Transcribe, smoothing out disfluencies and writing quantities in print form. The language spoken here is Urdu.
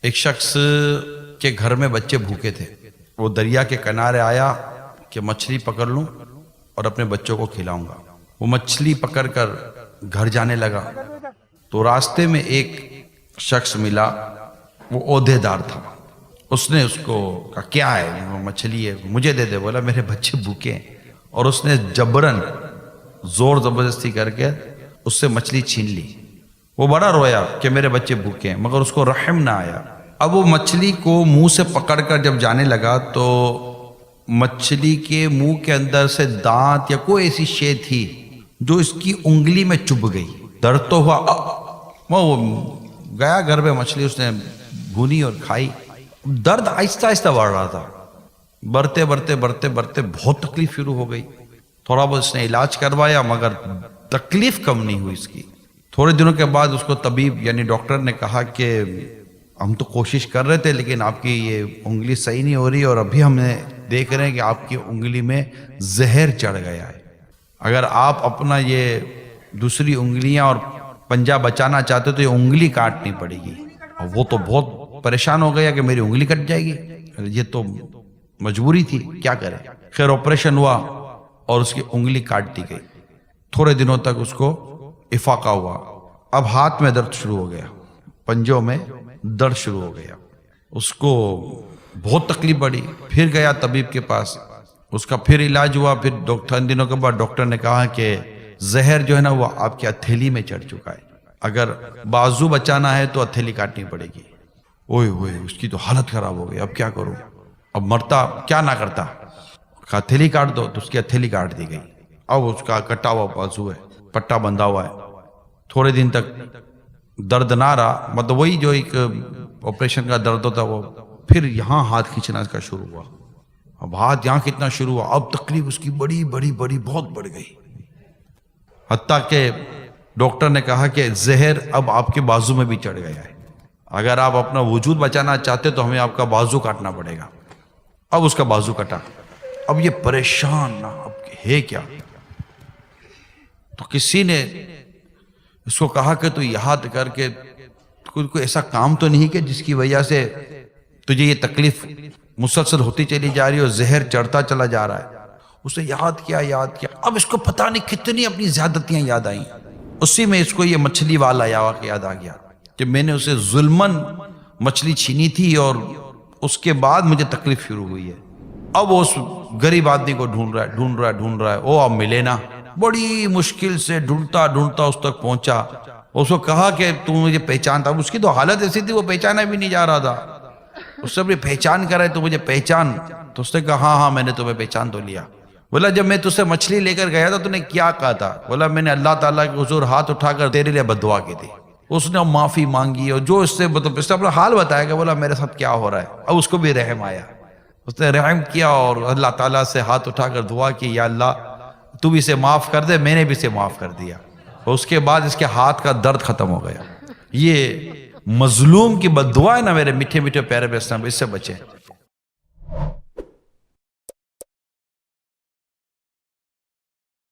ایک شخص کے گھر میں بچے بھوکے تھے. وہ دریا کے کنارے آیا کہ مچھلی پکڑ لوں اور اپنے بچوں کو کھلاؤں گا. وہ مچھلی پکڑ کر گھر جانے لگا تو راستے میں ایک شخص ملا. وہ عہدے دار تھا. اس نے اس کو کہا کیا ہے؟ وہ مچھلی ہے مجھے دے دے. بولا میرے بچے بھوکے ہیں. اور اس نے جبرن زور زبردستی کر کے اس سے مچھلی چھین لی. وہ بڑا رویا کہ میرے بچے بھوکے ہیں، مگر اس کو رحم نہ آیا. اب وہ مچھلی کو منہ سے پکڑ کر جب جانے لگا تو مچھلی کے منہ کے اندر سے دانت یا کوئی ایسی شے تھی جو اس کی انگلی میں چبھ گئی. درد تو ہوا. وہ گیا گھر میں، مچھلی اس نے بھونی اور کھائی. درد آہستہ آہستہ بڑھ رہا تھا. بڑھتے بڑھتے بڑھتے بڑھتے بہت تکلیف شروع ہو گئی. تھوڑا بہت اس نے علاج کروایا مگر تکلیف کم نہیں ہوئی اس کی. تھوڑے دنوں کے بعد اس کو طبیب یعنی ڈاکٹر نے کہا کہ ہم تو کوشش کر رہے تھے لیکن آپ کی یہ انگلی صحیح نہیں ہو رہی اور ابھی ہم نے دیکھ رہے ہیں کہ آپ کی انگلی میں زہر چڑھ گیا ہے. اگر آپ اپنا یہ دوسری انگلیاں اور پنجہ بچانا چاہتے تو یہ انگلی کاٹنی پڑے گی. اور وہ تو بہت پریشان ہو گیا کہ میری انگلی کٹ جائے گی. یہ تو مجبوری تھی، کیا کرے. خیر آپریشن ہوا اور اس کی انگلی کاٹ دی گئی. تھوڑے دنوں تک اس کو افاقہ ہوا. اب ہاتھ میں درد شروع ہو گیا، پنجوں میں درد شروع ہو گیا. اس کو بہت تکلیف بڑھی. پھر گیا طبیب کے پاس، اس کا پھر علاج ہوا. پھر تین دنوں کے بعد ڈاکٹر نے کہا کہ زہر جو ہے نا وہ آپ کی ہتھیلی میں چڑھ چکا ہے. اگر بازو بچانا ہے تو ہتھیلی کاٹنی پڑے گی. اوئے ہوئے اس کی تو حالت خراب ہو گئی. اب کیا کروں؟ اب مرتا کیا نہ کرتا. ہتھیلی کاٹ دو تو اس کی ہتھیلی کاٹ دی گئی. اب اس کا کٹا ہوا بازو ہے، پٹا بندھا ہوا ہے. تھوڑے دن تک درد نہ رہا، مطلب وہی جو ایک آپریشن کا درد ہوتا وہ. پھر یہاں ہاتھ کھینچنا اس کا شروع ہوا. اب ہاتھ یہاں کھینچنا شروع ہوا. اب تکلیف اس کی بڑی بڑی بڑی بہت بڑھ گئی. حتیٰ کہ ڈاکٹر نے کہا کہ زہر اب آپ کے بازو میں بھی چڑھ گیا ہے. اگر آپ اپنا وجود بچانا چاہتے تو ہمیں آپ کا بازو کاٹنا پڑے گا. اب اس کا بازو کٹا. اب یہ پریشان نہ، اب ہے کیا. تو کسی نے اس کو کہا کہ تو یاد کر کے کوئی ایسا کام تو نہیں کہ جس کی وجہ سے تجھے یہ تکلیف مسلسل ہوتی چلی جا رہی ہے اور زہر چڑھتا چلا جا رہا ہے. اس نے یاد کیا. اب اس کو پتہ نہیں کتنی اپنی زیادتیاں یاد آئیں. اسی میں اس کو یہ مچھلی والا یاد آ گیا کہ میں نے اسے ظلماً مچھلی چھینی تھی اور اس کے بعد مجھے تکلیف شروع ہوئی ہے. اب وہ اس غریب آدمی کو ڈھونڈ رہا ہے. وہ اب ملے نا. بڑی مشکل سے ڈھونڈتا اس تک پہنچا. اس کو کہا کہ تو مجھے پہچانتا. اس کی تو حالت ایسی تھی وہ پہچانا بھی نہیں جا رہا تھا. اس سے اپنی پہچان کرے تو مجھے پہچان. تو اس نے کہا ہاں میں نے تمہیں پہچان تو لیا. بولا جب میں تجھ سے مچھلی لے کر گیا تھا تو نے کیا کہا تھا؟ بولا میں نے اللہ تعالیٰ کے حضور ہاتھ اٹھا کر تیرے لیے بد دعا کی تھی. اس نے معافی مانگی اور جو اس نے اپنا حال بتایا کہ بولا میرے ساتھ کیا ہو رہا ہے. اب اس کو بھی رحم آیا. اس نے رحم کیا اور اللہ تعالیٰ سے ہاتھ اٹھا کر دعا کی یا اللہ تو بھی اسے معاف کر دے. میں نے بھی اسے معاف کر دیا. اور اس کے بعد اس کے ہاتھ کا درد ختم ہو گیا. یہ مظلوم کی بد دعا ہے نا میرے میٹھے میٹھے پیارے اسلام، اس سے بچیں.